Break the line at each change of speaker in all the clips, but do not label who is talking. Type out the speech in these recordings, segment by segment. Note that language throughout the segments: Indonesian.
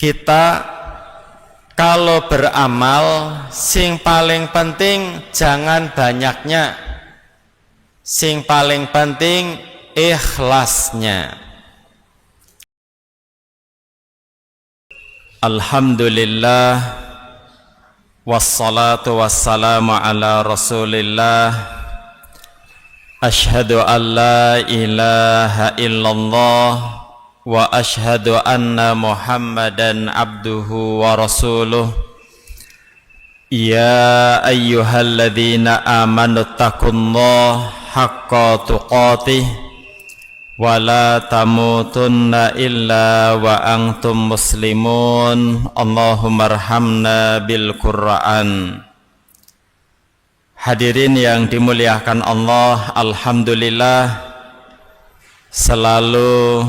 kita kalau beramal sing paling penting jangan banyaknya, sing paling penting ikhlasnya. Alhamdulillah wassalatu wassalamu ala Rasulillah. Ashhadu an la ilaha illallah wa ashhadu anna Muhammadan abduhu wa rasuluh. Ya ayyuhalladzina amanu taqullaha haqqa tuqatih wa la tamutunna illa wa antum muslimun. Allahumma arhamna bil Qur'an. Hadirin yang dimuliakan Allah, alhamdulillah selalu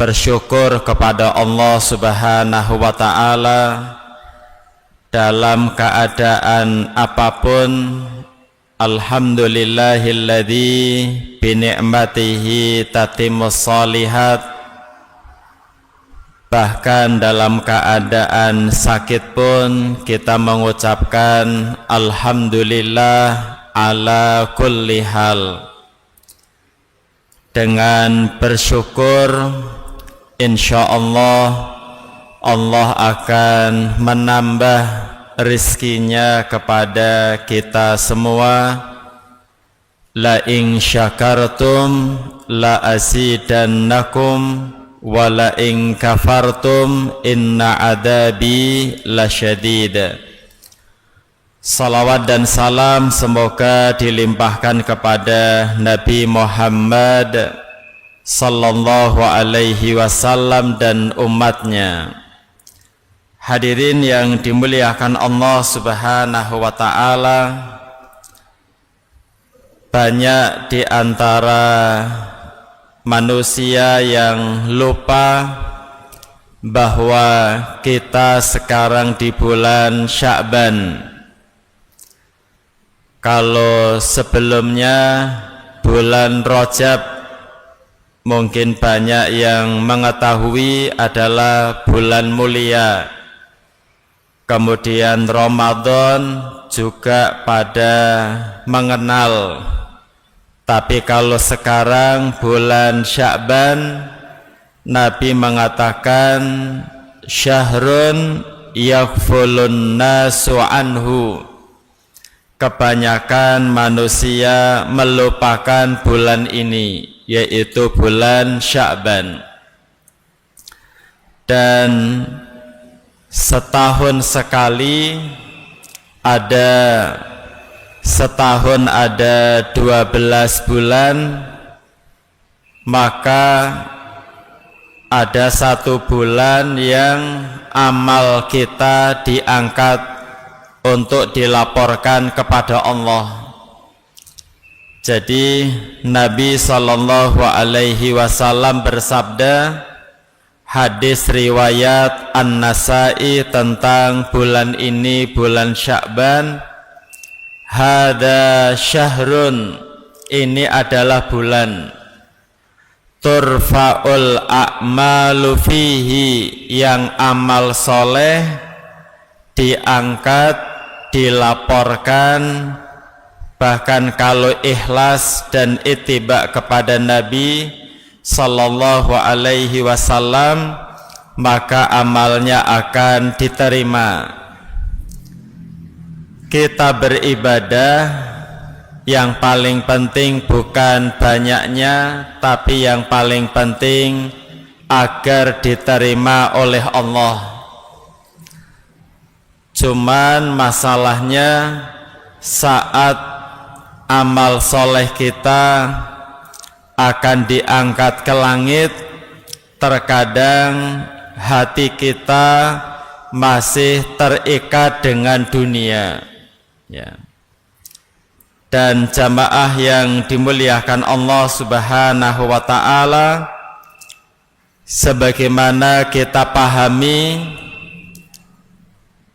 bersyukur kepada Allah Subhanahu wa ta'ala dalam keadaan apapun. Alhamdulillahilladzi bini'matihi tatimmus shalihat. Bahkan dalam keadaan sakit pun kita mengucapkan alhamdulillah ala kulli hal. Dengan bersyukur, insyaallah Allah akan menambah rizkinya kepada kita semua. La in syakartum la azidannakum wa la in kafartum inna adabi lasyadid. Salawat dan salam semoga dilimpahkan kepada Nabi Muhammad sallallahu alaihi wasallam dan umatnya. Hadirin yang dimuliakan Allah Subhanahu wa ta'ala, banyak di antara manusia yang lupa bahwa kita sekarang di bulan Sya'ban. Kalau sebelumnya bulan Rajab mungkin banyak yang mengetahui adalah bulan mulia. Kemudian Ramadan juga pada mengenal. Tapi kalau sekarang bulan Sya'ban, Nabi mengatakan syahrun yaghfulun nasu anhu. Kebanyakan manusia melupakan bulan ini, yaitu bulan Sya'ban. Dan setahun sekali setahun ada 12 bulan, maka ada satu bulan yang amal kita diangkat untuk dilaporkan kepada Allah. Jadi Nabi sallallahu alaihi wasallam bersabda, hadis riwayat An-Nasa'i tentang bulan ini, bulan Sya'ban, hada syahrun, ini adalah bulan, turfa'ul a'malu fihi, yang amal soleh diangkat, dilaporkan. Bahkan kalau ikhlas dan ittiba kepada Nabi sallallahu alaihi wasallam, maka amalnya akan diterima. Kita beribadah, yang paling penting bukan banyaknya, tapi yang paling penting agar diterima oleh Allah. Cuman masalahnya saat amal soleh kita akan diangkat ke langit, terkadang hati kita masih terikat dengan dunia, ya. Dan jamaah yang dimuliakan Allah Subhanahu wa ta'ala, sebagaimana kita pahami,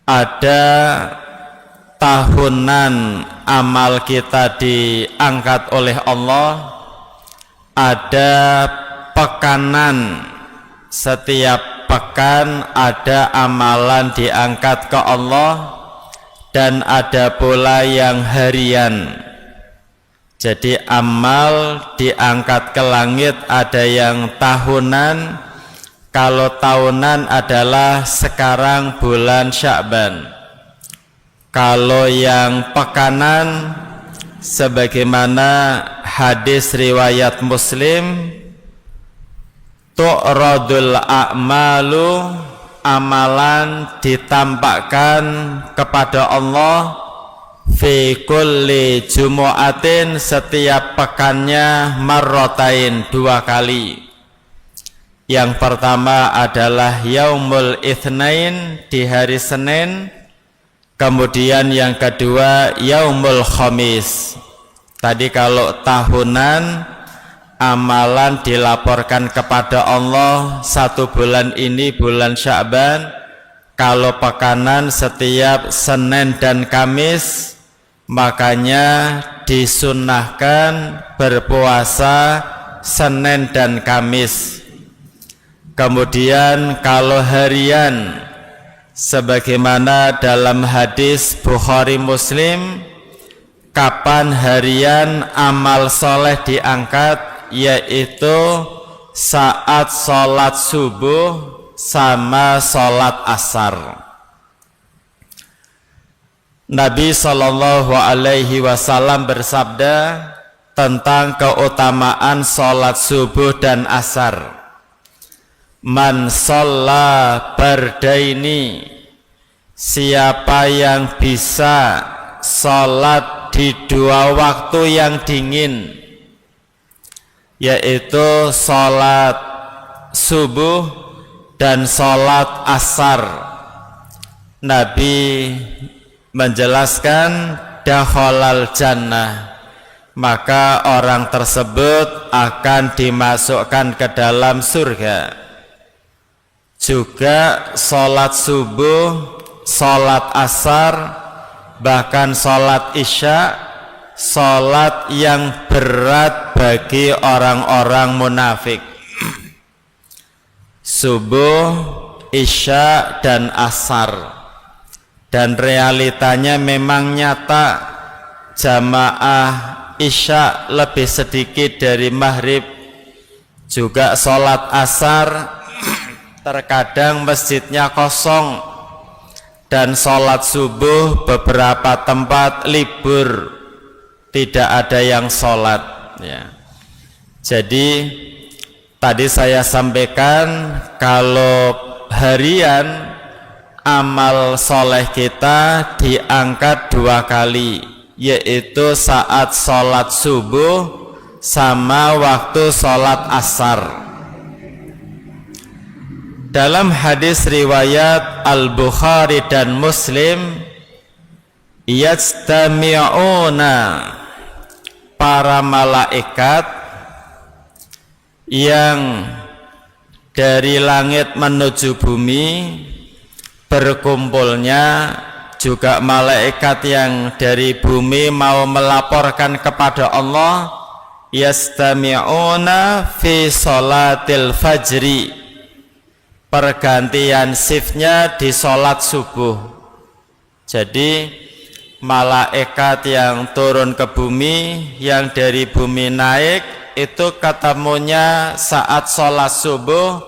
ada tahunan amal kita diangkat oleh Allah, ada pekanan, setiap pekan ada amalan diangkat ke Allah, dan ada pula yang harian. Jadi amal diangkat ke langit ada yang tahunan. Kalau tahunan adalah sekarang bulan Sya'ban. Kalau yang pekanan sebagaimana hadis riwayat Muslim, tu'radul a'malu, amalan ditampakkan kepada Allah fi kulli jumu'atin, setiap pekannya, marrotain, 2 kali. Yang pertama adalah yaumul itsnain, di hari Senin. Kemudian yang kedua yaumul khamis. Tadi kalau tahunan amalan dilaporkan kepada Allah 1 bulan ini bulan Sya'ban. Kalau pekanan setiap Senin dan Kamis, makanya disunnahkan berpuasa Senin dan Kamis. Kemudian kalau harian, sebagaimana dalam hadis Bukhari Muslim, kapan harian amal soleh diangkat, yaitu saat sholat subuh sama sholat asar. Nabi SAW bersabda tentang keutamaan sholat subuh dan asar. Man sholla bardaini, siapa yang bisa sholat di 2 waktu yang dingin, yaitu sholat subuh dan sholat asar. Nabi menjelaskan dakhalal jannah, maka orang tersebut akan dimasukkan ke dalam surga. Juga sholat subuh, sholat asar, bahkan sholat isya, sholat yang berat bagi orang-orang munafik. Subuh, isya, dan asar. Dan realitanya memang nyata, jamaah isya lebih sedikit dari maghrib. Juga sholat asar, terkadang masjidnya kosong. Dan sholat subuh beberapa tempat libur, tidak ada yang sholat, ya. Jadi tadi saya sampaikan kalau harian amal soleh kita diangkat 2 kali, yaitu saat sholat subuh sama waktu sholat asar. Dalam hadis riwayat Al-Bukhari dan Muslim, yajtami'una, para malaikat yang dari langit menuju bumi berkumpulnya, juga malaikat yang dari bumi mau melaporkan kepada Allah, yastami'una fi sholatil fajri, pergantian shiftnya di sholat subuh. Jadi malaikat yang turun ke bumi, yang dari bumi naik, itu ketemunya saat sholat subuh,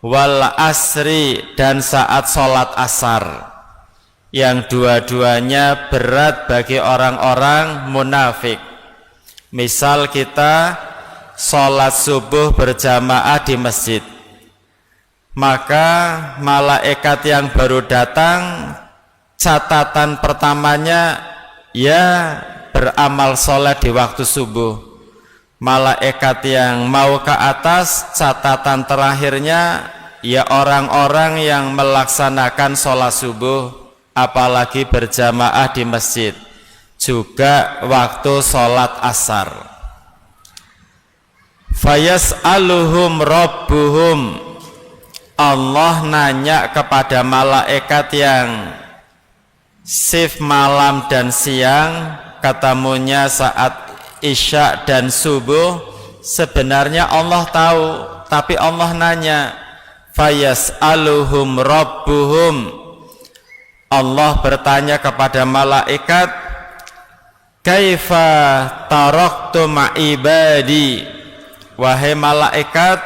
wal asri, dan saat sholat asar, yang dua-duanya berat bagi orang-orang munafik. Misal kita sholat subuh berjamaah di masjid, maka malaikat yang baru datang, catatan pertamanya ya beramal sholat di waktu subuh. Malaikat yang mau ke atas, catatan terakhirnya ya orang-orang yang melaksanakan sholat subuh, apalagi berjamaah di masjid, juga waktu sholat asar. Fayas'aluhum rabbuhum, Allah nanya kepada malaikat yang shift malam dan siang, ketemunya saat isya dan subuh. Sebenarnya Allah tahu, tapi Allah nanya, fayas'aluhum rabbuhum. Allah bertanya kepada malaikat, kaifa taraktum ibadi, wahai malaikat,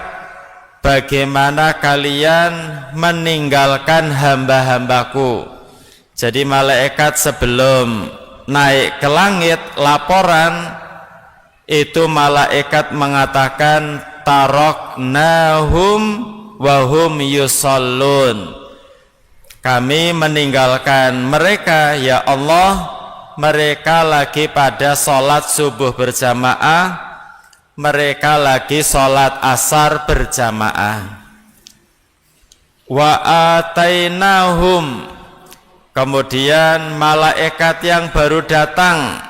bagaimana kalian meninggalkan hamba-hambaku. Jadi malaikat sebelum naik ke langit laporan itu malaikat mengatakan taraknahum wahum yusallun, kami meninggalkan mereka ya Allah, mereka lagi pada sholat subuh berjamaah, mereka lagi sholat asar berjamaah. Wa atainahum, kemudian malaikat yang baru datang,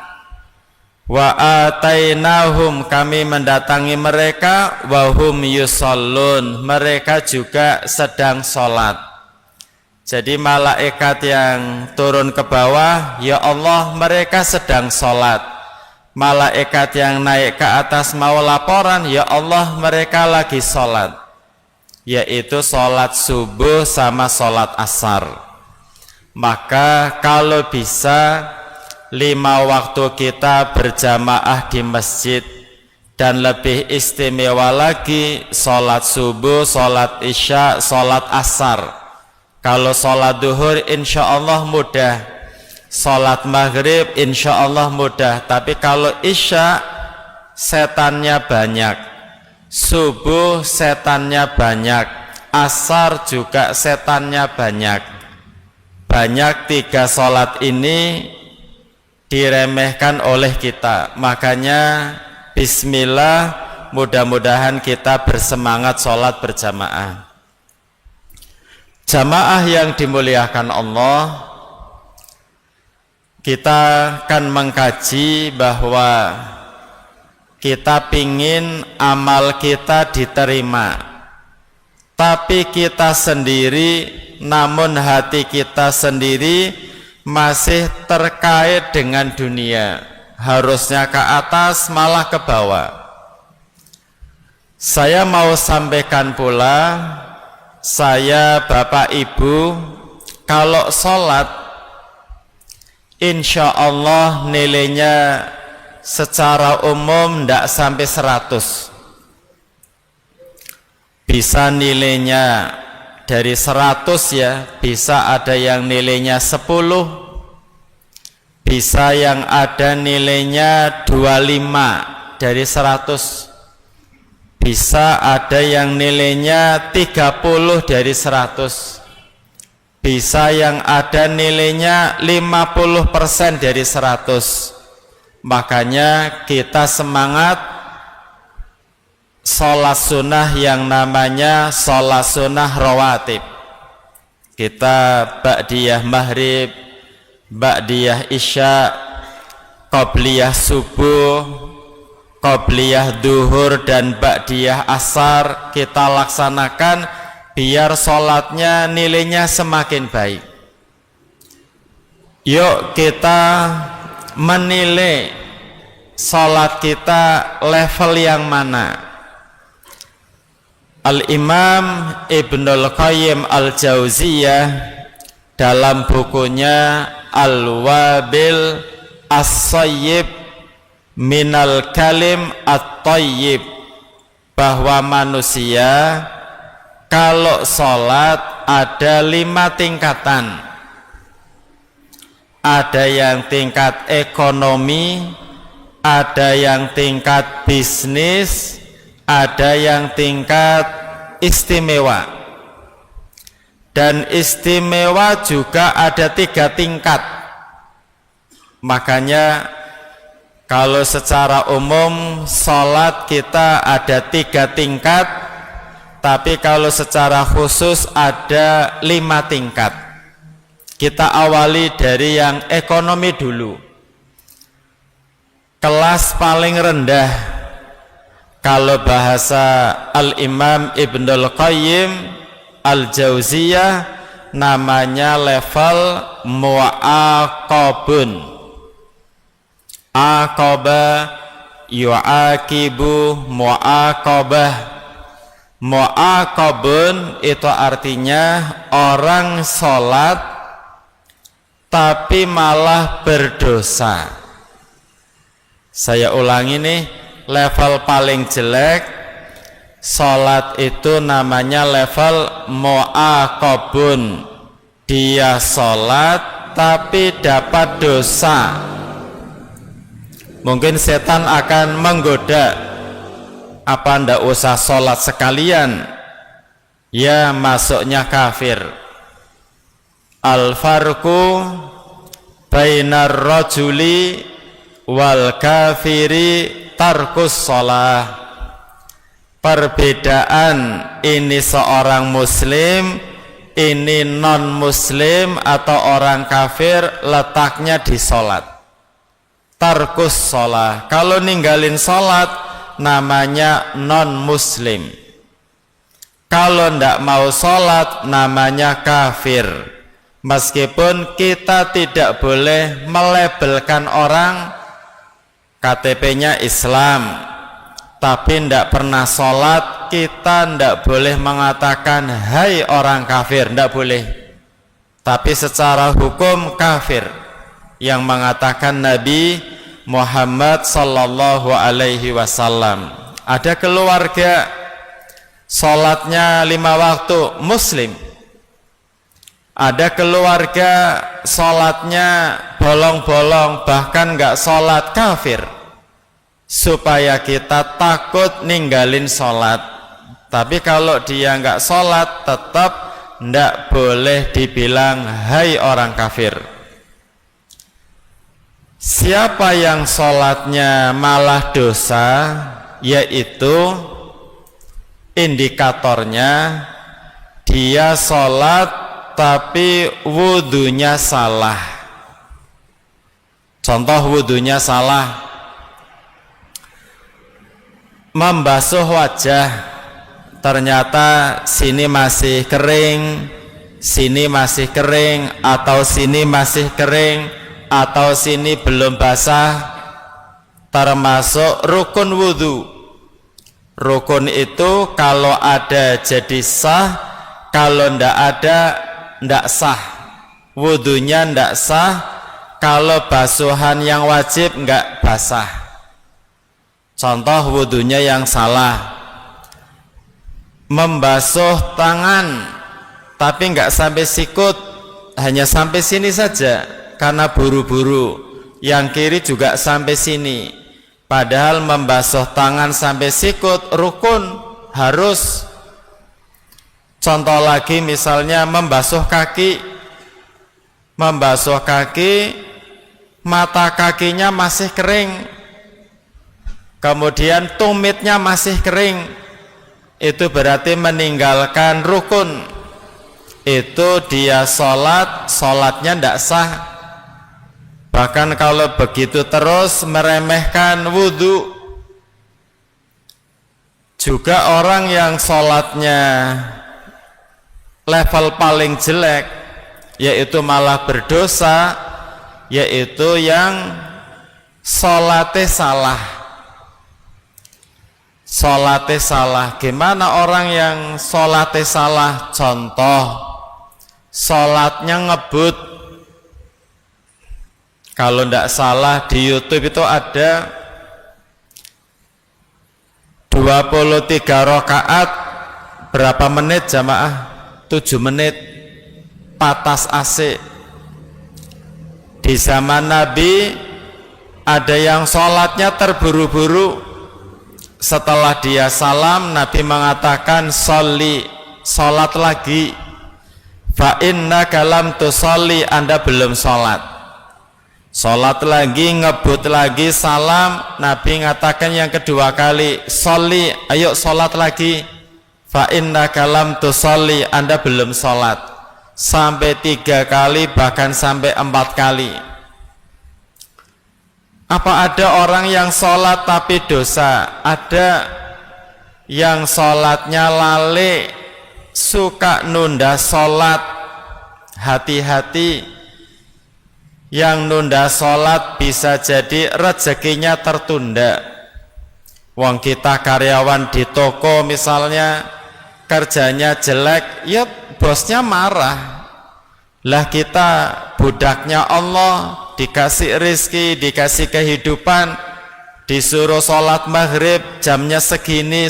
wa atainahum, kami mendatangi mereka, wahum yusallun, mereka juga sedang sholat. Jadi malaikat yang turun ke bawah, ya Allah mereka sedang sholat. Malaikat yang naik ke atas mau laporan, ya Allah mereka lagi sholat, yaitu sholat subuh sama sholat asar. Maka kalau bisa 5 waktu kita berjamaah di masjid, dan lebih istimewa lagi sholat subuh, sholat isya, sholat asar. Kalau sholat duhur insya Allah mudah, sholat maghrib insya Allah mudah, tapi kalau isya setannya banyak, subuh setannya banyak, asar juga setannya banyak. Banyak 3 sholat ini diremehkan oleh kita. Makanya bismillah, mudah-mudahan kita bersemangat sholat berjamaah. Jamaah yang dimuliakan Allah, kita akan mengkaji bahwa kita pingin amal kita diterima, tapi kita sendiri, namun hati kita sendiri masih terkait dengan dunia, harusnya ke atas malah ke bawah. Saya mau sampaikan pula, saya Bapak Ibu, kalau sholat insya Allah nilainya secara umum tidak sampai 100. Bisa nilainya dari 100 ya, bisa ada yang nilainya 10, bisa yang ada nilainya 25 dari 100, bisa ada yang nilainya 30 dari 100, bisa yang ada nilainya 50% dari 100. Makanya kita semangat sholat sunnah yang namanya sholat sunnah rawatib. Kita ba'diyah maghrib, ba'diyah isya, qobliyah subuh, qobliyah duhur, dan ba'diyah asar kita laksanakan biar sholatnya nilainya semakin baik. Yuk kita menilai sholat kita level yang mana. Al-Imam Ibnul Qayyim Al-Jauziyah dalam bukunya Al-Wabil As-Sayyib Minal Kalim At-Tayyib, bahwa manusia kalau sholat ada 5 tingkatan. Ada yang tingkat ekonomi, ada yang tingkat bisnis, ada yang tingkat istimewa. Dan istimewa juga ada 3 tingkat. Makanya kalau secara umum sholat kita ada 3 tingkat, tapi kalau secara khusus ada 5 tingkat. Kita awali dari yang ekonomi dulu. Kelas paling rendah, kalau bahasa Al-Imam Ibnul Qayyim Al-Jauziyah, namanya level mu'aqabun. Aqaba yu'aqibu mu'aqabah. Mu'aqabun itu artinya orang sholat tapi malah berdosa. Saya ulangi nih, level paling jelek sholat itu namanya level mu'aqabun. Dia sholat tapi dapat dosa. Mungkin setan akan menggoda, apa ndak usah sholat sekalian, ya masuknya kafir. Al-farqu bainar rajuli wal kafiri tarkus sholah. Perbedaan ini seorang muslim, ini non muslim atau orang kafir letaknya di sholat. Tarkus sholah, kalau ninggalin sholat namanya non muslim. Kalau ndak mau sholat namanya kafir. Meskipun kita tidak boleh melabelkan orang KTP-nya Islam tapi ndak pernah sholat, kita ndak boleh mengatakan hai orang kafir, ndak boleh. Tapi secara hukum kafir yang mengatakan Nabi Muhammad sallallahu alaihi wasallam. Ada keluarga sholatnya 5 waktu muslim, ada keluarga sholatnya bolong-bolong bahkan nggak sholat kafir. Supaya kita takut ninggalin sholat. Tapi kalau dia nggak sholat tetap nggak boleh dibilang hai orang kafir. Siapa yang sholatnya malah dosa, yaitu indikatornya dia sholat tapi wudunya salah. Contoh wudunya salah, membasuh wajah, ternyata sini masih kering, sini masih kering, atau sini masih kering, atau sini belum basah, termasuk rukun wudhu. Rukun itu kalau ada jadi sah, kalau ndak ada ndak sah. Wudhunya ndak sah, kalau basuhan yang wajib nggak basah. Contoh wudhunya yang salah, membasuh tangan tapi nggak sampai sikut, hanya sampai sini saja karena buru-buru, yang kiri juga sampai sini, padahal membasuh tangan sampai sikut rukun, harus. Contoh lagi misalnya membasuh kaki, mata kakinya masih kering, kemudian tumitnya masih kering, itu berarti meninggalkan rukun. Itu dia sholatnya tidak sah. Bahkan kalau begitu terus meremehkan wudhu. Juga orang yang sholatnya level paling jelek, yaitu malah berdosa, yaitu yang sholatnya salah. Sholatnya salah. Gimana orang yang sholatnya salah? Contoh, sholatnya ngebut. Kalau tidak salah di YouTube itu ada 23 rakaat berapa menit jamaah? 7 menit, patas AC. Di zaman Nabi ada yang sholatnya terburu-buru. Setelah dia salam, Nabi mengatakan sholli, sholat lagi. Fa innaka lam tusolli, Anda belum sholat. Sholat lagi, ngebut lagi, salam. Nabi mengatakan yang kedua kali, sholli, ayo sholat lagi. Fa innaka lam tusolli, Anda belum sholat. Sampai 3 kali, bahkan sampai 4 kali. Apa ada orang yang sholat tapi dosa? Ada yang sholatnya lale, suka nunda sholat. Hati-hati, yang nunda sholat bisa jadi rezekinya tertunda. Wong kita karyawan di toko misalnya, kerjanya jelek, ya bosnya marah. Lah kita budaknya Allah, dikasih rizki, dikasih kehidupan, disuruh sholat maghrib jamnya segini,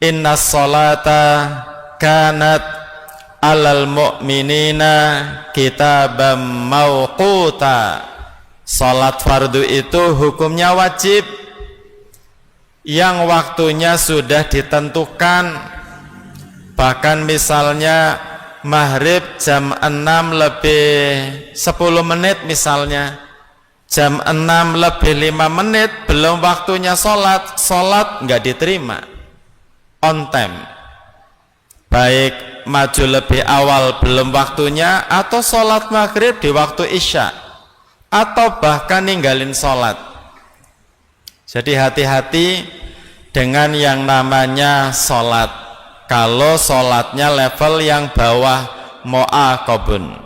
inna sholata kanat alal mu'minina kitabam mauquta. Sholat fardu itu hukumnya wajib yang waktunya sudah ditentukan. Bahkan misalnya maghrib jam 6 lebih 10 menit misalnya, jam 6 lebih 5 menit belum waktunya sholat nggak diterima on time, baik maju lebih awal belum waktunya, atau sholat maghrib di waktu isya, atau bahkan ninggalin sholat. Jadi hati-hati dengan yang namanya sholat. Kalau sholatnya level yang bawah mu'aqabun,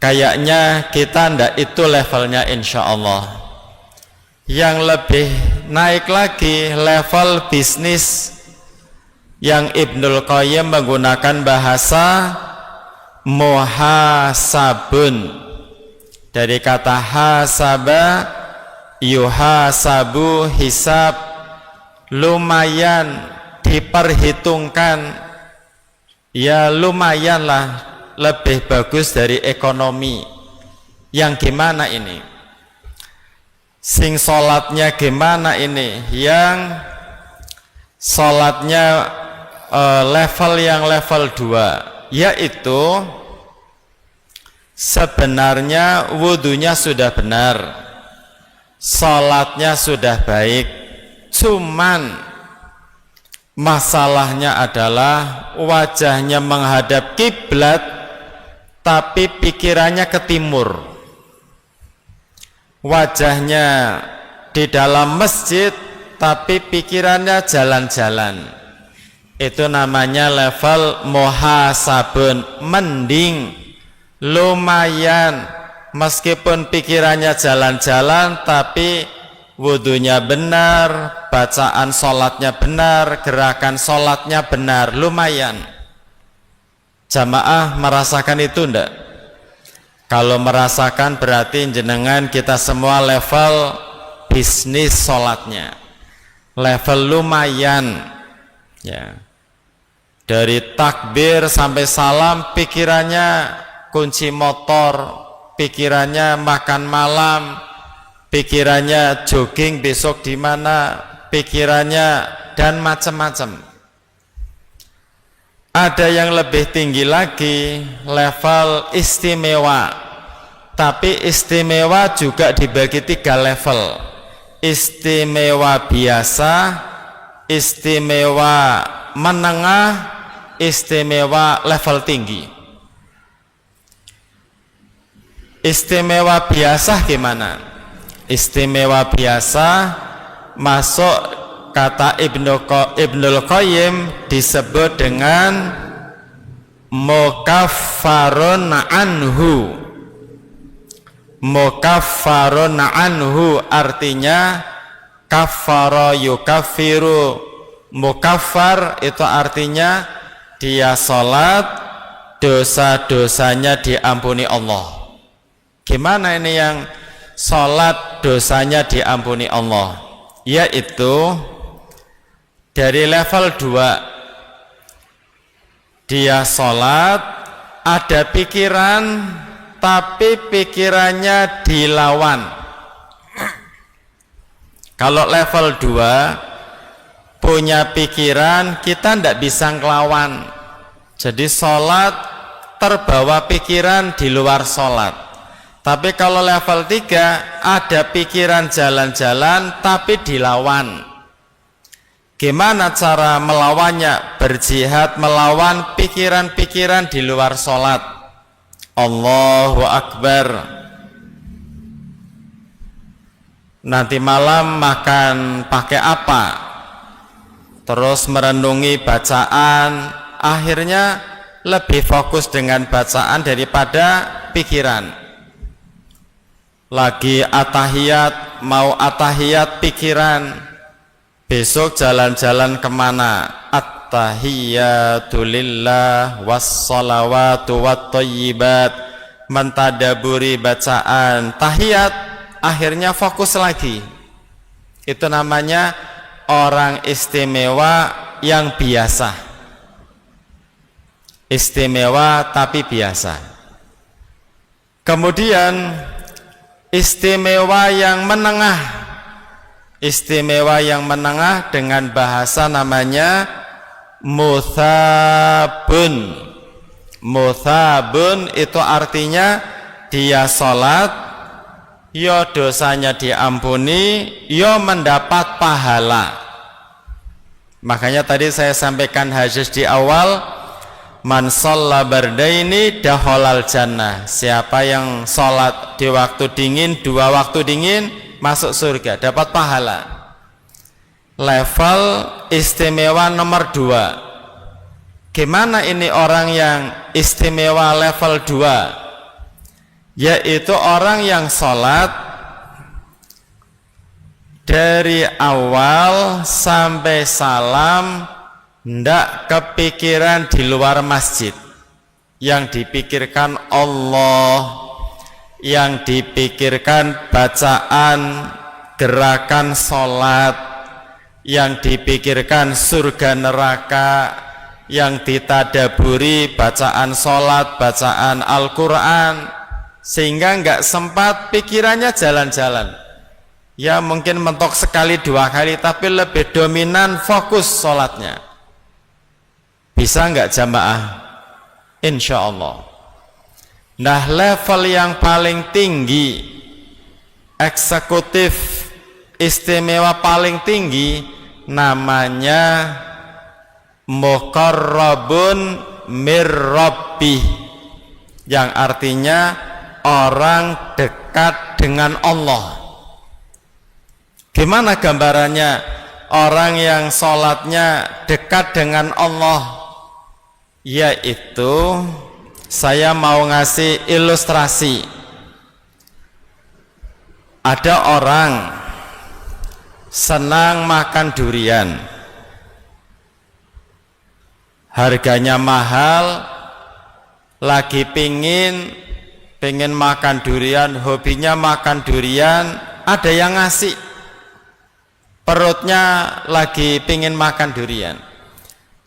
kayaknya kita ndak itu levelnya insya Allah. Yang lebih naik lagi level bisnis, yang Ibnul Qayyim menggunakan bahasa muhasabun, dari kata hasaba yuhasabu, hisab, lumayan diperhitungkan, ya lumayanlah lebih bagus dari ekonomi. Yang gimana ini? Sing sholatnya gimana ini? Yang sholatnya level yang level 2, yaitu sebenarnya wudunya sudah benar, sholatnya sudah baik, cuman masalahnya adalah wajahnya menghadap kiblat tapi pikirannya ke timur, wajahnya di dalam masjid tapi pikirannya jalan-jalan. Itu namanya level muhasabun. Mending lumayan meskipun pikirannya jalan-jalan tapi wudunya benar, bacaan sholatnya benar, gerakan sholatnya benar, lumayan. Jamaah merasakan itu enggak? Kalau merasakan berarti jenengan kita semua level bisnis sholatnya, level lumayan ya. Dari takbir sampai salam pikirannya kunci motor, pikirannya makan malam, pikirannya jogging besok di mana, pikirannya dan macam-macam. Ada yang lebih tinggi lagi, level istimewa. Tapi istimewa juga dibagi 3 level. Istimewa biasa, istimewa menengah, istimewa level tinggi. Istimewa biasa gimana? Istimewa biasa masuk kata Ibnul Qayyim disebut dengan mukaffarun anhu. Mukaffarun anhu artinya kaffara yukaffiru. Mukaffar itu artinya dia sholat, dosa-dosanya diampuni Allah. Gimana ini yang sholat dosanya diampuni Allah? Yaitu dari level 2, dia sholat ada pikiran tapi pikirannya dilawan. Kalau level 2 punya pikiran, kita tidak bisa ngelawan. Jadi sholat terbawa pikiran di luar sholat. Tapi kalau level 3 ada pikiran jalan-jalan tapi dilawan. Gimana cara melawannya? Berjihad melawan pikiran-pikiran di luar sholat. Allahu Akbar. Nanti malam makan pakai apa? Terus merenungi bacaan, akhirnya lebih fokus dengan bacaan daripada pikiran. Lagi atahiyat, mau atahiyat pikiran, besok jalan-jalan kemana? At-tahiyyatu lillah was-salawatu wat-thayyibat, mentadaburi bacaan tahiyat, akhirnya fokus lagi. Itu namanya orang istimewa yang biasa. Istimewa tapi biasa. Kemudian istimewa yang menengah. Istimewa yang menengah dengan bahasa namanya muthabun. Muthabun itu artinya dia sholat, ya dosanya diampuni, ya mendapat pahala. Makanya tadi saya sampaikan hadis di awal, man shalla bardaini dakhalal jannah. Siapa yang sholat di waktu dingin, 2 waktu dingin, masuk surga, dapat pahala. Level istimewa nomor 2. Gimana ini orang yang istimewa level 2? Yaitu orang yang sholat dari awal sampai salam ndak kepikiran di luar masjid. Yang dipikirkan Allah, yang dipikirkan bacaan gerakan sholat, yang dipikirkan surga neraka, yang ditadaburi bacaan sholat, bacaan Al-Quran, sehingga nggak sempat pikirannya jalan-jalan. Ya mungkin mentok sekali 2 kali, tapi lebih dominan fokus sholatnya. Bisa nggak jamaah? Insya Allah. Nah, level yang paling tinggi, eksekutif istimewa paling tinggi, namanya muqarrabun mir rabbih, yang artinya orang dekat dengan Allah. Gimana gambarannya orang yang sholatnya dekat dengan Allah? Yaitu, saya mau ngasih ilustrasi. Ada orang senang makan durian, harganya mahal, lagi pengen makan durian, hobinya makan durian, ada yang ngasih, perutnya lagi pengen makan durian.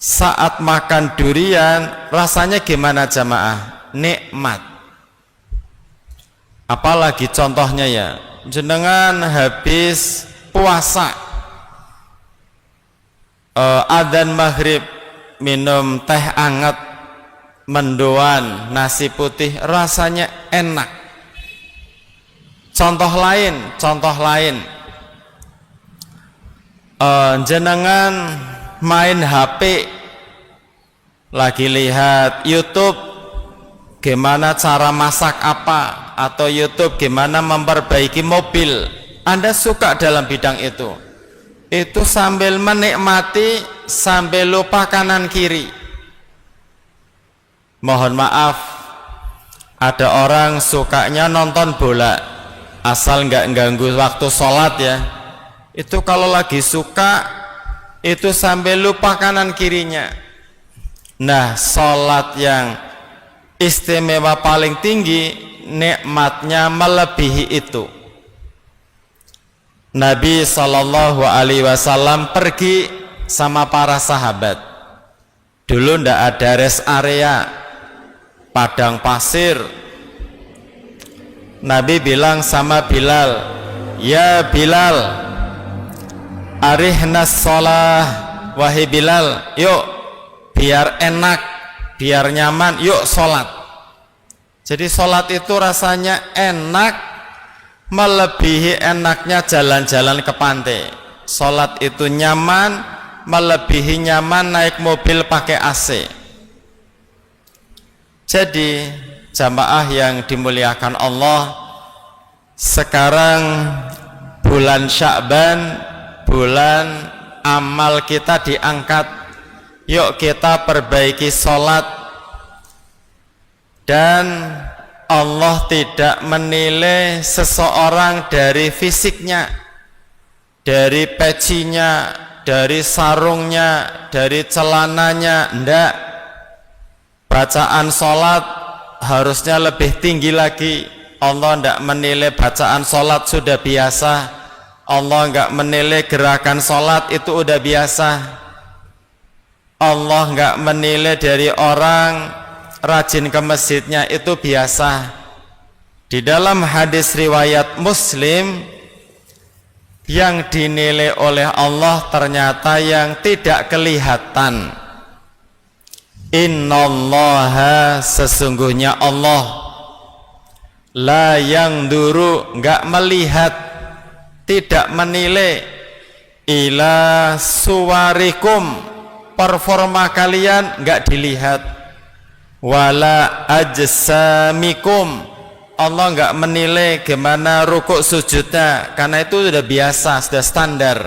Saat makan durian rasanya gimana jamaah? Nikmat. Apalagi contohnya ya, jenengan habis puasa, adzan maghrib, minum teh anget, mendoan, nasi putih, rasanya enak. Contoh lain, jenengan main HP, lagi lihat YouTube gimana cara masak apa, atau YouTube gimana memperbaiki mobil, Anda suka dalam bidang itu sambil menikmati, sambil lupa kanan kiri. Mohon maaf, ada orang sukanya nonton bola, asal nggak ganggu waktu sholat ya, itu kalau lagi suka itu sambil lupa kanan kirinya. Nah, sholat yang istimewa paling tinggi, nikmatnya melebihi itu. Nabi SAW pergi sama para sahabat. Dulu ndak ada rest area, padang pasir. Nabi bilang sama Bilal, ya Bilal, arihnas sholah, wahai Bilal, yuk biar enak, biar nyaman, yuk sholat. Jadi sholat itu rasanya enak, melebihi enaknya jalan-jalan ke pantai. Sholat itu nyaman, melebihi nyaman naik mobil pakai AC. Jadi jamaah yang dimuliakan Allah, sekarang bulan Sya'ban, bulan amal kita diangkat. Yuk kita perbaiki sholat. Dan Allah tidak menilai seseorang dari fisiknya, dari pecinya, dari sarungnya, dari celananya, ndak. Bacaan sholat harusnya lebih tinggi lagi. Allah ndak menilai bacaan sholat sudah biasa. Allah nggak menilai gerakan sholat itu udah biasa. Allah nggak menilai dari orang rajin ke masjidnya itu biasa. Di dalam hadis riwayat Muslim, yang dinilai oleh Allah ternyata yang tidak kelihatan. Innallaha, sesungguhnya Allah, la yang duru, nggak melihat, tidak menilai, ila suwarikum, performa kalian nggak dilihat, wala ajsamikum, Allah nggak menilai gimana rukuk sujudnya, karena itu sudah biasa, sudah standar.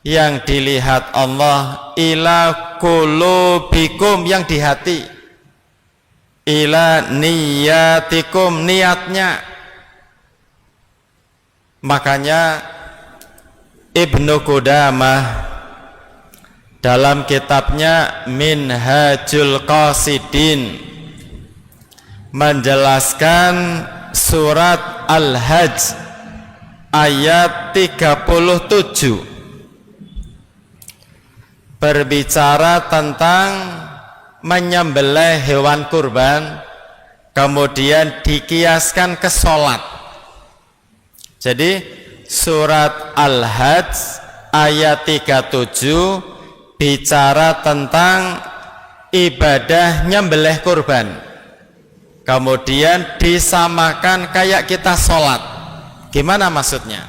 Yang dilihat Allah ila qulubikum, yang di hati, ila niyatikum, niatnya. Makanya Ibnu Qudamah dalam kitabnya Minhajul Qasidin menjelaskan surat Al-Hajj ayat 37 berbicara tentang menyembelih hewan kurban, kemudian dikiaskan ke sholat. Jadi surat Al-Hajj ayat 37 bicara tentang ibadah nyembelih kurban, kemudian disamakan kayak kita sholat. Gimana maksudnya?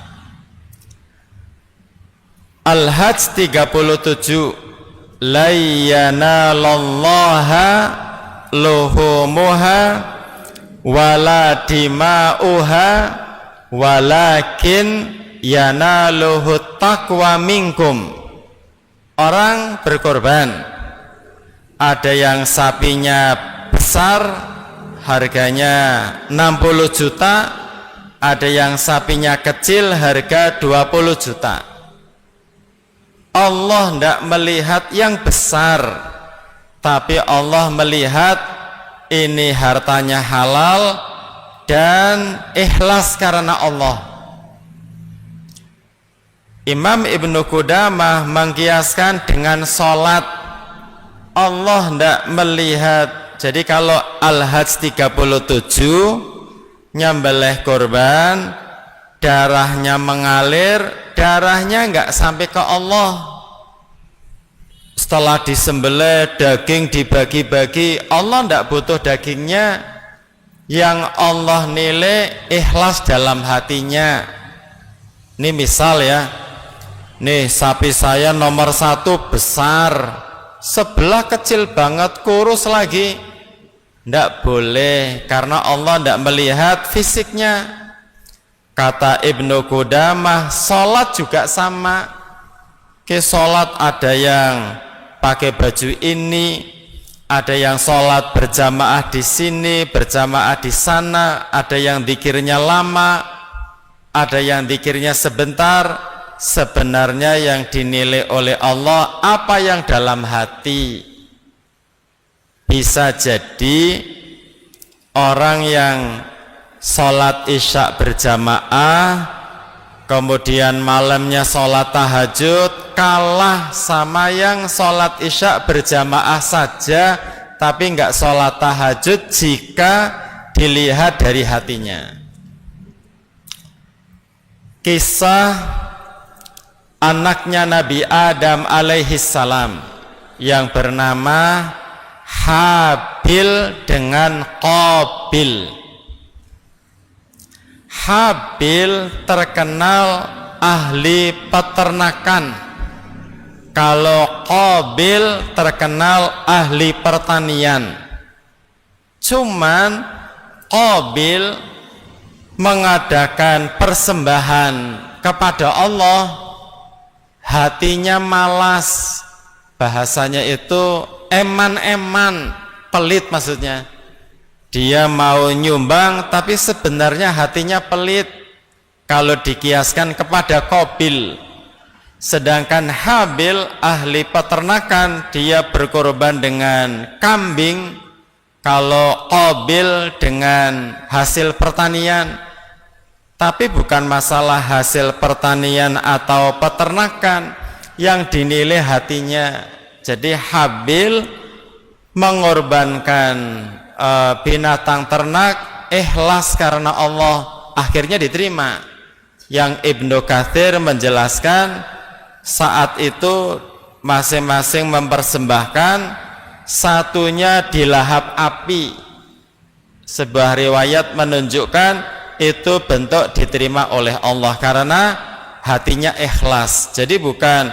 Al-Hajj 37, la yanalallaha luhumuha wala dima'uha walakin yanaluhu taqwa minkum. Orang berkorban, ada yang sapinya besar, harganya 60 juta, ada yang sapinya kecil, harga 20 juta. Allah tidak melihat yang besar, tapi Allah melihat ini hartanya halal dan ikhlas karena Allah. Imam Ibnu Qudamah mengkiaskan dengan sholat. Allah tidak melihat. Jadi kalau Al-Hajj 37 nyembelih korban, darahnya mengalir, darahnya enggak sampai ke Allah. Setelah disembelih, daging dibagi-bagi, Allah enggak butuh dagingnya. Yang Allah nilai ikhlas dalam hatinya. Ini misal ya, nih sapi saya nomor 1 besar, sebelah kecil banget, kurus lagi. Ndak boleh, karena Allah ndak melihat fisiknya. Kata Ibnu Qudamah, sholat juga sama. Ke sholat ada yang pakai baju ini, ada yang sholat berjamaah di sini, berjamaah di sana, ada yang zikirnya lama, ada yang zikirnya sebentar. Sebenarnya yang dinilai oleh Allah apa yang dalam hati. Bisa jadi orang yang sholat isya berjamaah, kemudian malamnya sholat tahajud, kalah sama yang sholat isya berjamaah saja tapi enggak sholat tahajud jika dilihat dari hatinya. Kisah anaknya Nabi Adam alaihissalam yang bernama Habil dengan Qabil. Habil terkenal ahli peternakan, kalau Qabil terkenal ahli pertanian. Cuman Qabil mengadakan persembahan kepada Allah, hatinya malas, bahasanya itu eman-eman, pelit maksudnya. Dia mau nyumbang tapi sebenarnya hatinya pelit. Kalau dikiaskan kepada Qabil, Sedangkan Habil ahli peternakan, dia berkorban dengan kambing. Kalau Qabil dengan hasil pertanian. Tapi bukan masalah hasil pertanian atau peternakan, yang dinilai hatinya. Jadi Habil mengorbankan binatang ternak ikhlas karena Allah, akhirnya diterima. Yang Ibnu Katsir menjelaskan saat itu masing-masing mempersembahkan, satunya dilahap api. Sebuah riwayat menunjukkan itu bentuk diterima oleh Allah karena hatinya ikhlas. Jadi bukan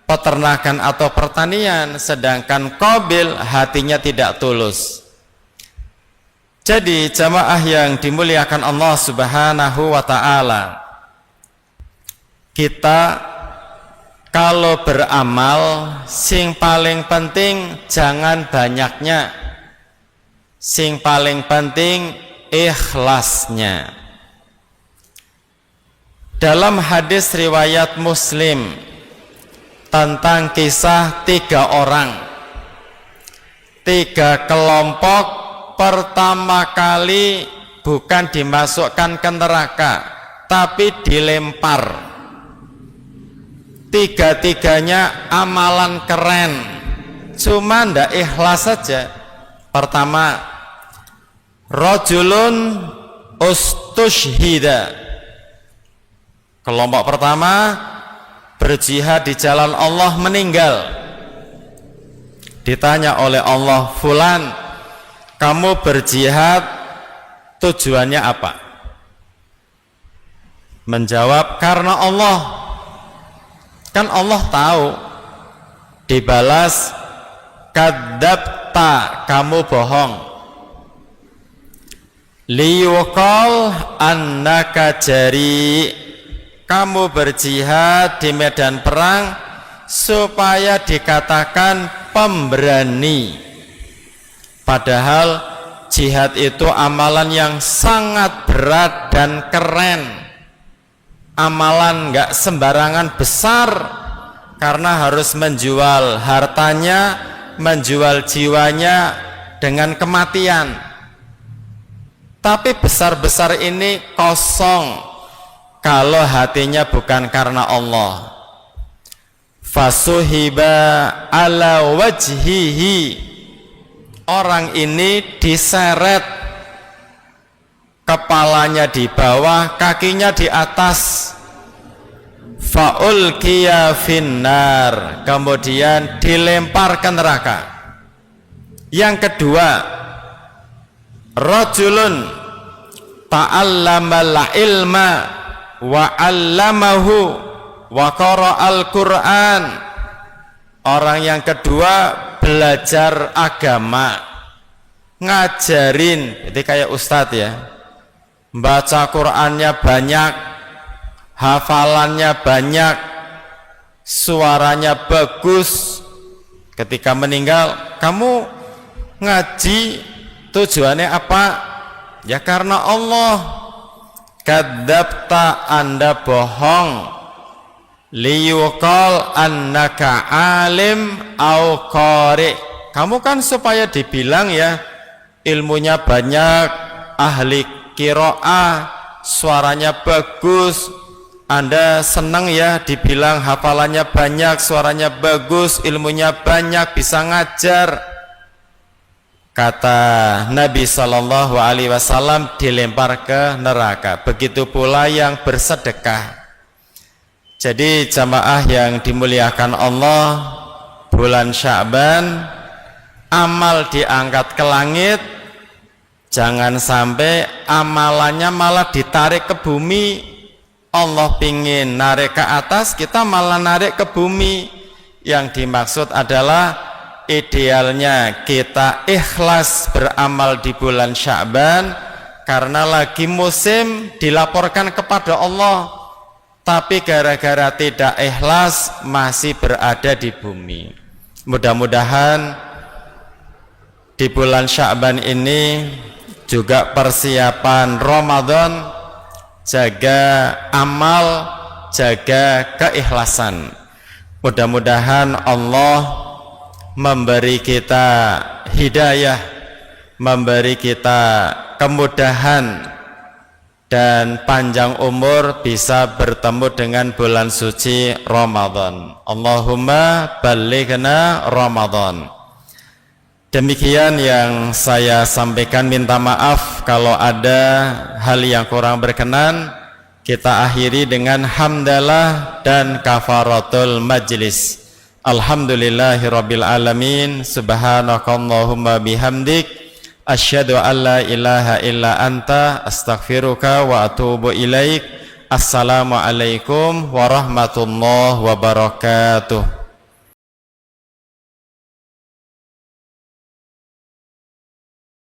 peternakan atau pertanian, sedangkan Qabil hatinya tidak tulus. Jadi jamaah yang dimuliakan Allah Subhanahu wa ta'ala, kita kalau beramal, sing paling penting jangan banyaknya, sing paling penting ikhlasnya. Dalam hadis riwayat Muslim tentang kisah 3 orang, 3 kelompok pertama kali bukan dimasukkan ke neraka, tapi dilempar. 3-tiganya amalan keren, cuma ndak ikhlas saja. Pertama, rajulun ustushhida. Kelompok pertama berjihad di jalan Allah, meninggal. Ditanya oleh Allah, fulan, kamu berjihad tujuannya apa? Menjawab, karena Allah. Kan Allah tahu. Dibalas, kadzabta, kamu bohong. Liyuqal annaka jari, kamu berjihad di medan perang supaya dikatakan pemberani. Padahal jihad itu amalan yang sangat berat dan keren. Amalan nggak sembarangan besar, karena harus menjual hartanya, menjual jiwanya dengan kematian. Tapi besar-besar ini kosong kalau hatinya bukan karena Allah. Fasuhiba ala wajhihi, orang ini diseret, kepalanya di bawah, kakinya di atas. Faulqiya finnar, kemudian dilempar ke neraka. Yang kedua, rajulun ta'allamal ilma wa 'allamahu wa qara'al Qur'an. Orang yang kedua belajar agama, ngajarin, itu kayak ustadz ya, baca Qur'annya banyak, hafalannya banyak, suaranya bagus. Ketika meninggal, kamu ngaji tujuannya apa? Ya karena Allah. Kadzabta, Anda bohong. Liyuqal annaka alim au qari, kamu kan supaya dibilang ya ilmunya banyak, ahli qiraah, suaranya bagus. Anda senang ya dibilang hafalannya banyak, suaranya bagus, ilmunya banyak, bisa ngajar. Kata Nabi SAW, dilempar ke neraka. Begitu pula yang bersedekah. Jadi jamaah yang dimuliakan Allah, bulan Sya'ban amal diangkat ke langit, jangan sampai amalannya malah ditarik ke bumi. Allah pingin narik ke atas, kita malah narik ke bumi. Yang dimaksud adalah idealnya kita ikhlas beramal di bulan Sya'ban karena lagi musim dilaporkan kepada Allah. Tapi gara-gara tidak ikhlas masih berada di bumi. Mudah-mudahan di bulan Sya'ban ini juga persiapan Ramadan, jaga amal, jaga keikhlasan. Mudah-mudahan Allah memberi kita hidayah, memberi kita kemudahan dan panjang umur bisa bertemu dengan bulan suci Ramadan. Allahumma ballighna Ramadan. Demikian yang saya sampaikan, minta maaf kalau ada hal yang kurang berkenan. Kita akhiri dengan hamdalah dan kafaratul majlis. Alhamdulillahirabbil alamin. Subhanakallahumma bihamdik, asyhadu an la ilaha illa anta, astaghfiruka wa atubu ilaik. Assalamualaikum warahmatullahi wabarakatuh.